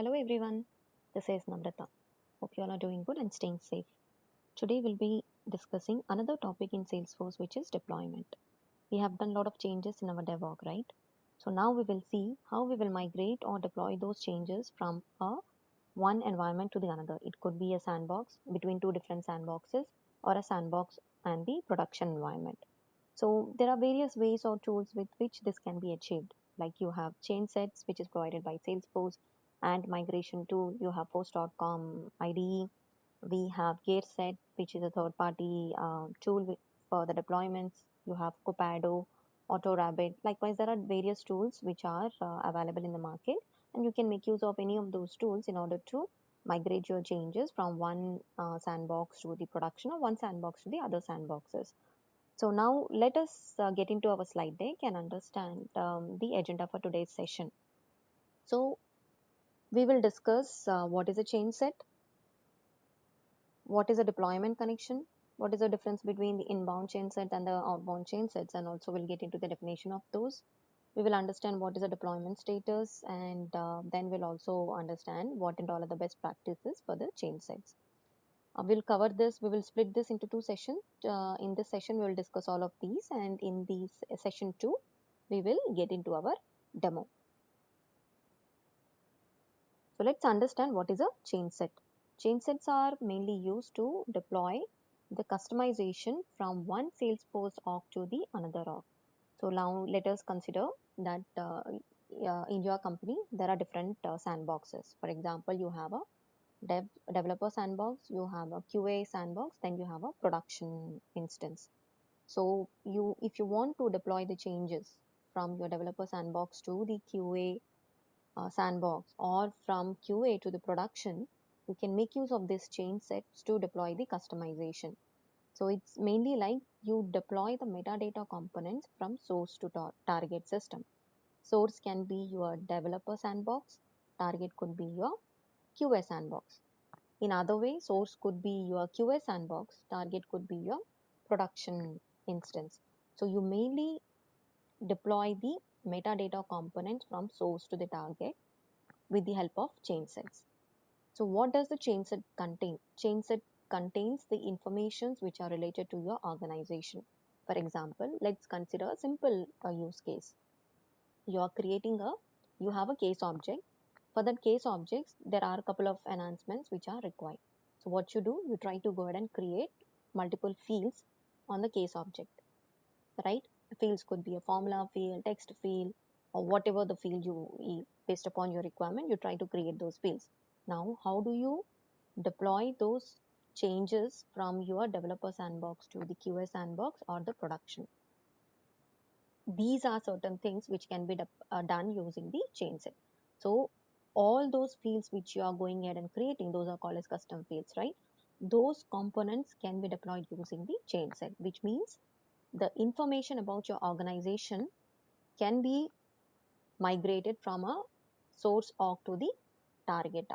Hello everyone, this is Namrata. Hope you all are doing good and staying safe. Today we'll be discussing another topic in Salesforce, which is deployment. We have done a lot of changes in our DevOps, right? So now we will see how we will migrate or deploy those changes from one environment to the another. It could be a sandbox between two different sandboxes or a sandbox and the production environment. So there are various ways or tools with which this can be achieved. Like you have change sets, which is provided by Salesforce, and migration tool. You have Force.com IDE. We have GearSet, which is a third-party tool for the deployments. You have Copado, AutoRabbit. Likewise, there are various tools which are available in the market, and you can make use of any of those tools in order to migrate your changes from one sandbox to the production or one sandbox to the other sandboxes. So now let us get into our slide deck and understand the agenda for today's session. So we will discuss what is a change set, what is a deployment connection, what is the difference between the inbound change set and the outbound change sets, and also we'll get into the definition of those. We will understand what is a deployment status, and then we'll also understand what and all are the best practices for the change sets. We'll cover this, we will split this into two sessions. In this session, we will discuss all of these, and in this session 2, we will get into our demo. So let's understand what is a change set. Change sets are mainly used to deploy the customization from one Salesforce org to the another org. So now let us consider that in your company, there are different sandboxes. For example, you have a developer sandbox, you have a QA sandbox, then you have a production instance. So if you want to deploy the changes from your developer sandbox to the QA sandbox or from QA to the production, you can make use of this change sets to deploy the customization. So it's mainly like you deploy the metadata components from source to target system. Source can be your developer sandbox, target could be your QA sandbox. In other way, source could be your QA sandbox, target could be your production instance. So you mainly deploy the metadata components from source to the target with the help of change sets. So what does the change set contain? Change set contains the informations which are related to your organization. For example, let's consider a simple use case. You have a case object. For that case objects, there are a couple of enhancements which are required. So what you do, you try to go ahead and create multiple fields on the case object, right? The fields could be a formula field, text field, or whatever the field based upon your requirement, you try to create those fields. Now, how do you deploy those changes from your developer sandbox to the QA sandbox or the production? These are certain things which can be done using the change set. So all those fields which you are going ahead and creating, those are called as custom fields, right? Those components can be deployed using the change set, which means the information about your organization can be migrated from a source org to the target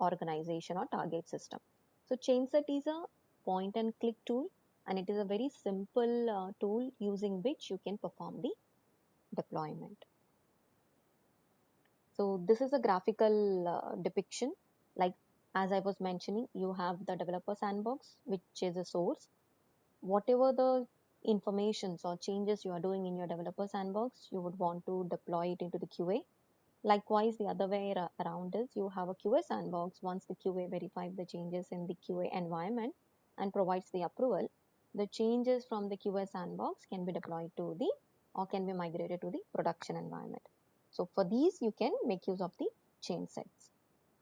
organization or target system. So ChainSet is a point and click tool, and it is a very simple tool using which you can perform the deployment. So this is a graphical depiction. Like as I was mentioning, you have the developer sandbox, which is a source. Whatever the informations or changes you are doing in your developer sandbox, you would want to deploy it into the QA. Likewise, the other way around is you have a QA sandbox. Once the QA verifies the changes in the QA environment and provides the approval, the changes from the QA sandbox can be deployed to the or can be migrated to the production environment. So for these, you can make use of the change sets.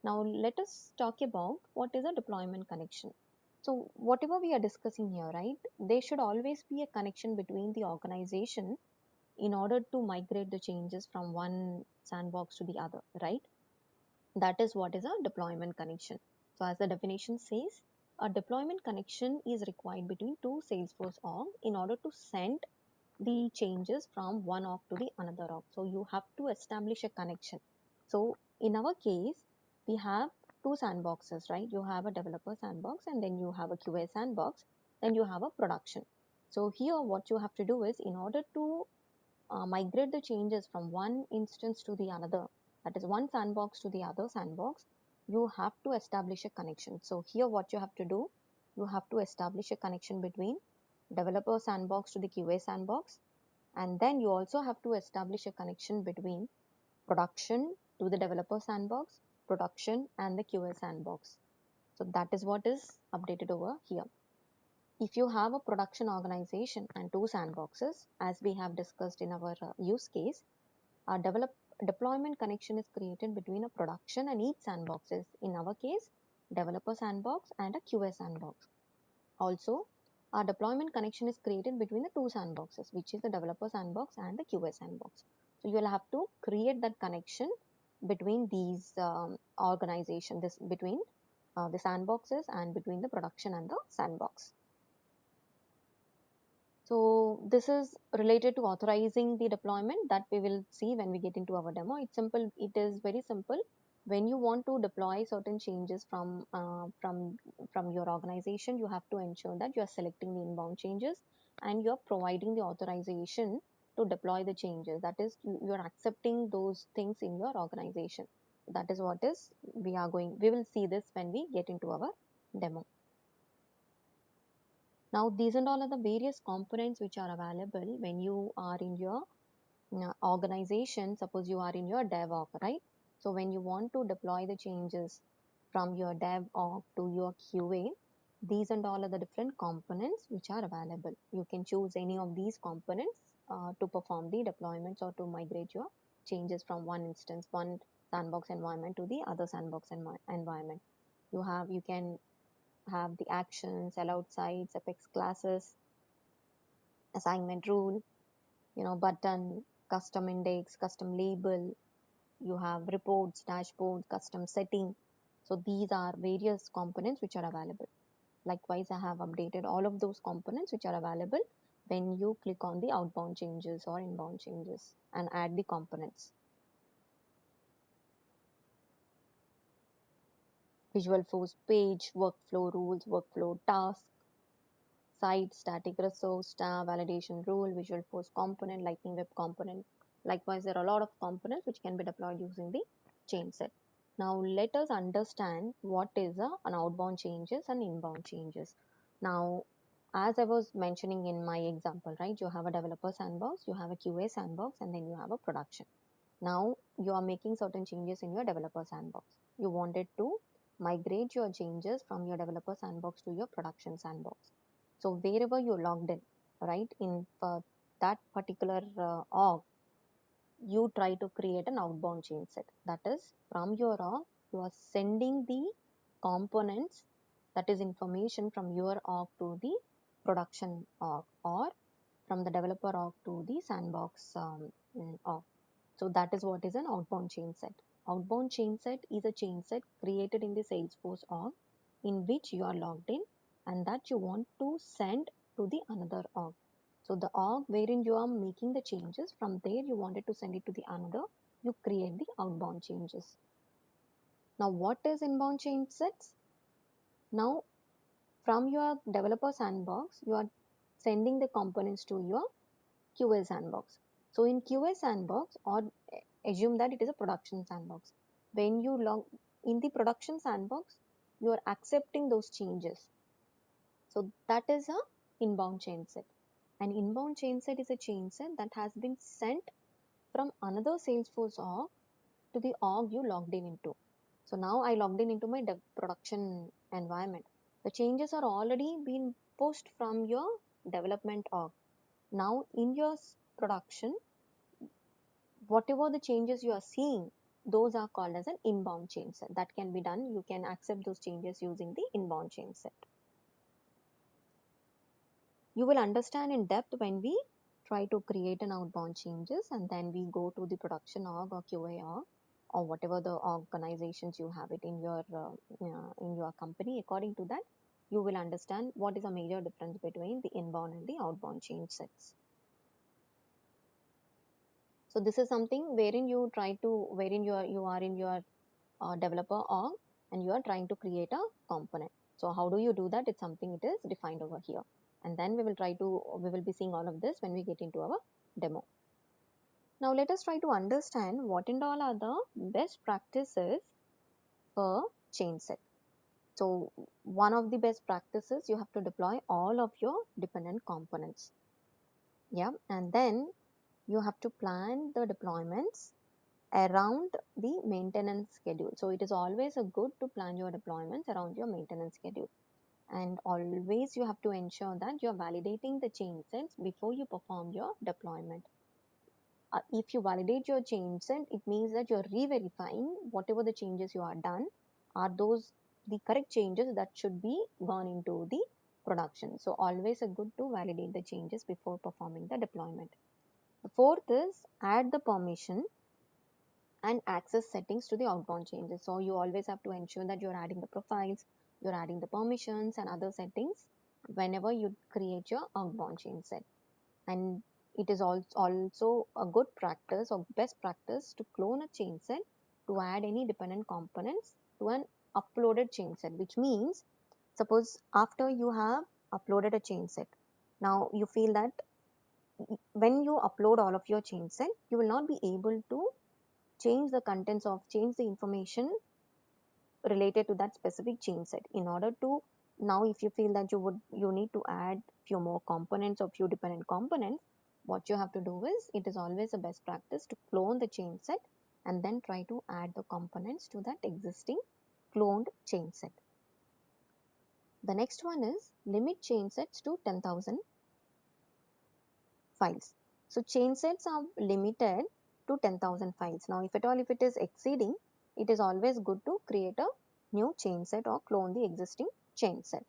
Now let us talk about what is a deployment connection. So whatever we are discussing here, right, there should always be a connection between the organization in order to migrate the changes from one sandbox to the other, right? That is what is a deployment connection. So as the definition says, a deployment connection is required between two Salesforce org in order to send the changes from one org to the another org. So you have to establish a connection. So in our case, we have two sandboxes, right? You have a developer sandbox and then you have a QA sandbox, then you have a production. So here what you have to do is in order to migrate the changes from one instance to the another, that is one sandbox to the other sandbox, you have to establish a connection. So here what you have to do, you have to establish a connection between developer sandbox to the QA sandbox, and then you also have to establish a connection between production to the developer sandbox, production and the QA sandbox. So that is what is updated over here. If you have a production organization and two sandboxes, as we have discussed in our use case, a deployment connection is created between a production and each sandboxes. In our case, developer sandbox and a QA sandbox. Also, a deployment connection is created between the two sandboxes, which is the developer sandbox and the QA sandbox. So you will have to create that connection between these organizations, this between the sandboxes and between the production and the sandbox. So this is related to authorizing the deployment that we will see when we get into our demo. It's simple. It is very simple. When you want to deploy certain changes from your organization, you have to ensure that you are selecting the inbound changes and you are providing the authorization to deploy the changes. That is, you are accepting those things in your organization. That is what is we will see this when we get into our demo. Now, these and all are the various components which are available when you are in your organization. Suppose you are in your dev org, right? So when you want to deploy the changes from your dev org to your QA, these and all are the different components which are available. You can choose any of these components to perform the deployments or to migrate your changes from one instance, one sandbox environment to the other sandbox environment. You can have the actions, allowed sites, apex classes, assignment rule, button, custom index, custom label. You have reports, dashboards, custom setting. So these are various components which are available. Likewise, I have updated all of those components which are available when you click on the outbound changes or inbound changes and add the components. Visual Force page, workflow rules, workflow task, site, static resource, star, validation rule, Visual Force component, Lightning Web component. Likewise, there are a lot of components which can be deployed using the change set. Now, let us understand what is an outbound changes and inbound changes. Now, as I was mentioning in my example, right, you have a developer sandbox, you have a QA sandbox, and then you have a production. Now, you are making certain changes in your developer sandbox. You wanted to migrate your changes from your developer sandbox to your production sandbox. So wherever you're logged in, right, in that particular org, you try to create an outbound change set. That is, from your org, you are sending the components, that is information from your org to the production org, or from the developer org to the sandbox org. So that is what is an outbound chain set. Outbound chain set is a chain set created in the Salesforce org in which you are logged in and that you want to send to the another org. So the org wherein you are making the changes, from there you wanted to send it to the another, you create the outbound changes. Now what is inbound chain sets? Now from your developer sandbox, you are sending the components to your QA sandbox. So in QA sandbox, or assume that it is a production sandbox. When you log in the production sandbox, you are accepting those changes. So that is a inbound chain set. An inbound chain set is a chain set that has been sent from another Salesforce org to the org you logged in into. So now I logged in into my production environment. The changes are already been pushed from your development org. Now in your production, whatever the changes you are seeing, those are called as an inbound change set. That can be done. You can accept those changes using the inbound change set. You will understand in depth when we try to create an outbound changes and then we go to the production org or QA org or whatever the organizations you have it in your company. According to that, you will understand what is a major difference between the inbound and the outbound change sets. So this is something wherein you are in your developer org and you are trying to create a component. So how do you do that? It's something it is defined over here. And then we will be seeing all of this when we get into our demo. Now let us try to understand what and all are the best practices for change set. So one of the best practices, you have to deploy all of your dependent components. Yeah, and then you have to plan the deployments around the maintenance schedule. So it is always a good to plan your deployments around your maintenance schedule. And always you have to ensure that you're validating the change sets before you perform your deployment. If you validate your change set, it means that you're re-verifying whatever the changes you are done are those the correct changes that should be gone into the production. So always a good to validate the changes before performing the deployment. The fourth is add the permission and access settings to the outbound changes. So you always have to ensure that you're adding the profiles, you're adding the permissions and other settings whenever you create your outbound change set. And it is also a good practice or best practice to clone a change set to add any dependent components to an uploaded change set, which means suppose after you have uploaded a change set, now you feel that when you upload all of your change set, you will not be able to change the information related to that specific change set. In order to, now if you feel that you need to add few more components or few dependent components, what you have to do is, it is always a best practice to clone the change set and then try to add the components to that existing cloned change set. The next one is limit change sets to 10,000 files. So change sets are limited to 10,000 files. Now, if at all, if it is exceeding, it is always good to create a new change set or clone the existing change set.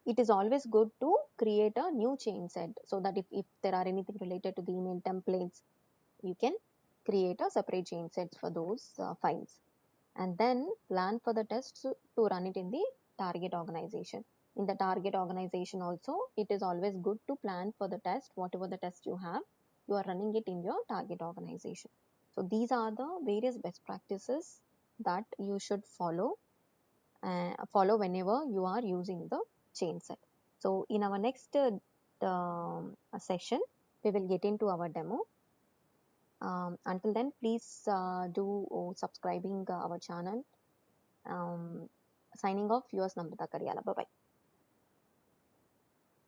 It is always good to create a new change set so that if there are anything related to the email templates, you can create a separate change sets for those files. And then plan for the tests to run it in the target organization. In the target organization also, it is always good to plan for the test, whatever the test you have, you are running it in your target organization. So these are the various best practices that you should follow whenever you are using the change set. So in our next session, we will get into our demo. Until then, please do subscribing our channel. Signing off, yours Namrata Karyala. Bye bye.